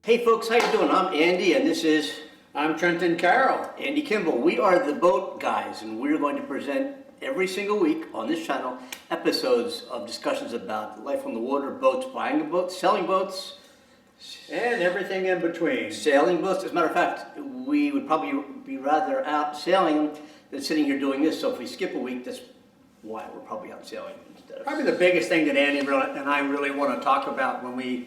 Hey folks, how you doing? I'm Andy and this is I'm Trent and Carol. Andy Kimball. We are the Boat Guys and we're going to present every single week on this channel episodes of discussions about life on the water, boats, buying a boat, selling boats, And everything in between. sailing boats. As a matter of fact, we would probably be rather out sailing than sitting here doing this. So if we skip a week, that's why we're probably out sailing instead of... Probably the biggest thing that Andy and I really want to talk about when we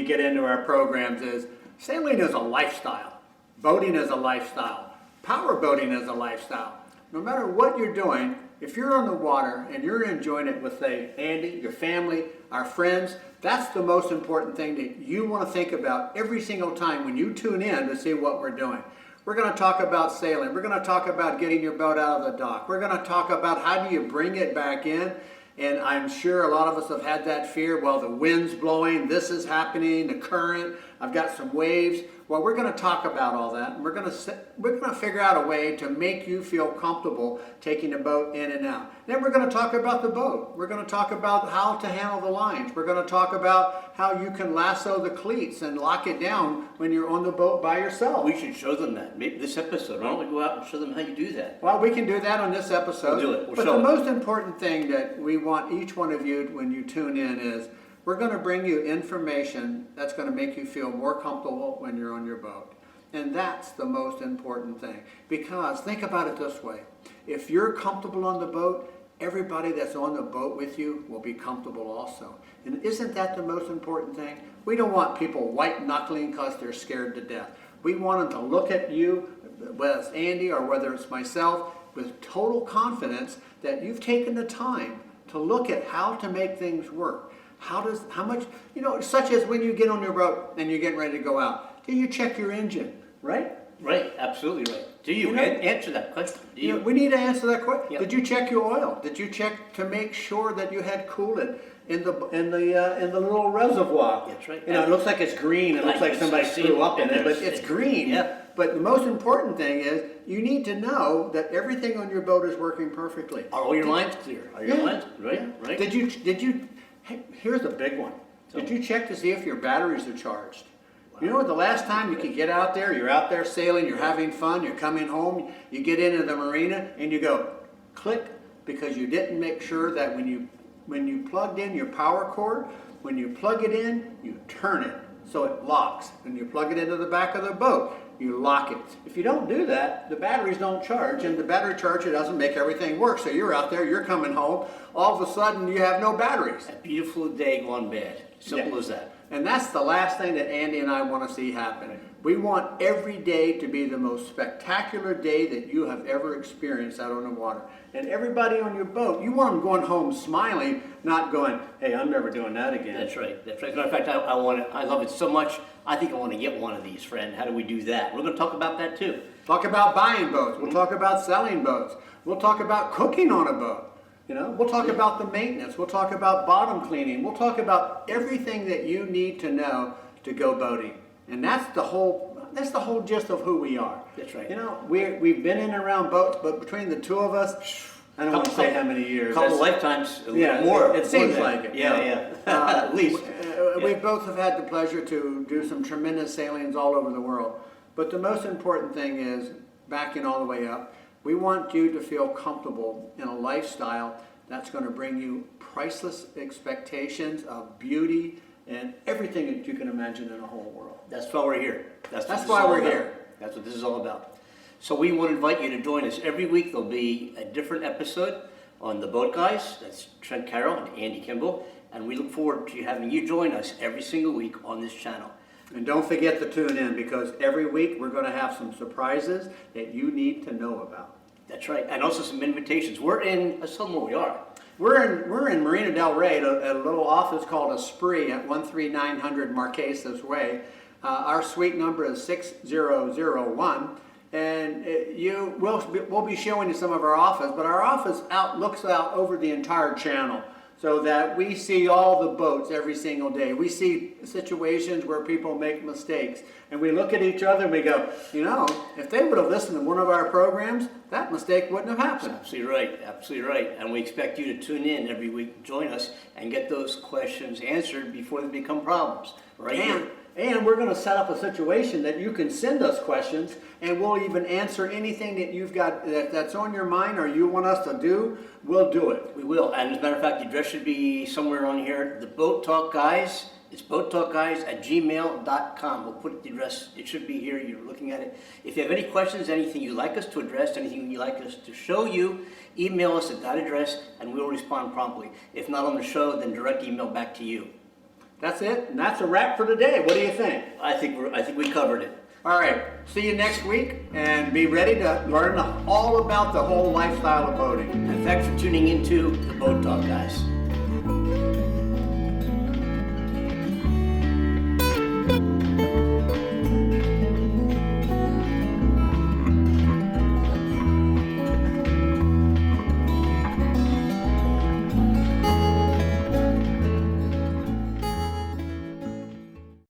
get into our programs is sailing is a lifestyle. Boating is a lifestyle. Power boating is a lifestyle. No matter what you're doing, if you're on the water and you're enjoying it with, say, Andy, your family, our friends, that's the most important thing that you want to think about every single time when you tune in to see what we're doing. We're going to talk about sailing. We're going to talk about getting your boat out of the dock. We're going to talk about how do you bring it back in. And I'm sure a lot of us have had that fear. Well, the wind's blowing, this is happening, the current, I've got some waves. Well, we're going to talk about all that. And we're going to figure out a way to make you feel comfortable taking the boat in and out. Then we're going to talk about the boat. We're going to talk about how to handle the lines. We're going to talk about how you can lasso the cleats and lock it down when you're on the boat by yourself. We should show them that. Maybe this episode, why don't we go out and show them how you do that? Well, we can do that on this episode. We'll do it. We'll but show the it. most important thing that we want each one of you when you tune in is we're going to bring you information that's going to make you feel more comfortable when you're on your boat. And that's the most important thing. Because think about it this way. If you're comfortable on the boat, everybody that's on the boat with you will be comfortable also. And isn't that the most important thing? We don't want people white-knuckling because they're scared to death. We want them to look at you, whether it's Andy or whether it's myself, with total confidence that you've taken the time to look at how to make things work. How much, such as when you get on your boat and you're getting ready to go out, do you check your engine, right? Right, absolutely right. Do you answer that question? Do you? We need to answer that question. Yep. Did you check your oil? Did you check to make sure that you had coolant in the little reservoir? That's right. It looks like it's green. It looks like somebody threw up in it, but it's green. Yeah. But the most important thing is you need to know that everything on your boat is working perfectly. Are all your lines clear? Are your lines right? Yeah. Right. Did you? Hey, here's a big one. Did you check to see if your batteries are charged? You know what, the last time you could get out there, you're out there sailing, you're having fun, you're coming home, you get into the marina and you go click because you didn't make sure that when you plugged in your power cord, when you plug it in, you turn it so it locks. When you plug it into the back of the boat, you lock it. If you don't do that, the batteries don't charge, and the battery charger doesn't make everything work. So you're out there, you're coming home, all of a sudden you have no batteries. A beautiful day gone bad. Simple as that. And that's the last thing that Andy and I want to see happen. We want every day to be the most spectacular day that you have ever experienced out on the water. And everybody on your boat, you want them going home smiling, not going, hey, I'm never doing that again. That's right. That's right. As a matter of fact, I love it so much. I think I want to get one of these, friend. How do we do that? We're going to talk about that too. Talk about buying boats. We'll talk about selling boats. We'll talk about cooking on a boat. We'll talk about the maintenance. We'll talk about bottom cleaning. We'll talk about everything that you need to know to go boating. And that's the whole gist of who we are. That's right. We've been in and around boats, but between the two of us, I don't want to say how many years. A couple lifetimes, Yeah, more. It seems like it. Yeah. At least. We both have had the pleasure to do some tremendous sailings all over the world. But the most important thing is, backing all the way up, we want you to feel comfortable in a lifestyle that's going to bring you priceless expectations of beauty and everything that you can imagine in the whole world. That's why we're here. That's why we're here. That's what this is all about. So we want to invite you to join us. Every week there'll be a different episode on the Boat Guys. That's Trent Carroll and Andy Kimball. And we look forward to having you join us every single week on this channel. And don't forget to tune in because every week we're going to have some surprises that you need to know about. That's right. And also some invitations. We're in, let's tell them where we are. We're in Marina Del Rey at a little office called Esprit at 13900 Marquesas Way. Our suite number is 6001. And we'll be showing you some of our office, but our office looks out over the entire channel. So that we see all the boats every single day. We see situations where people make mistakes. And we look at each other and we go, if they would have listened to one of our programs, that mistake wouldn't have happened. Absolutely right. Absolutely right. And we expect you to tune in every week, join us, and get those questions answered before they become problems. Right. And we're gonna set up a situation that you can send us questions, and we'll even answer anything that you've got that's on your mind or you want us to do, we'll do it. We will, and as a matter of fact, the address should be somewhere on here, the Boat Talk Guys. It's boattalkguys@gmail.com. We'll put the address, it should be here, you're looking at it. If you have any questions, anything you'd like us to address, anything you'd like us to show you, email us at that address and we'll respond promptly. If not on the show, then direct email back to you. That's it, and that's a wrap for today. What do you think? I think we covered it. All right, see you next week, and be ready to learn all about the whole lifestyle of boating. And thanks for tuning into the Boat Talk Guys.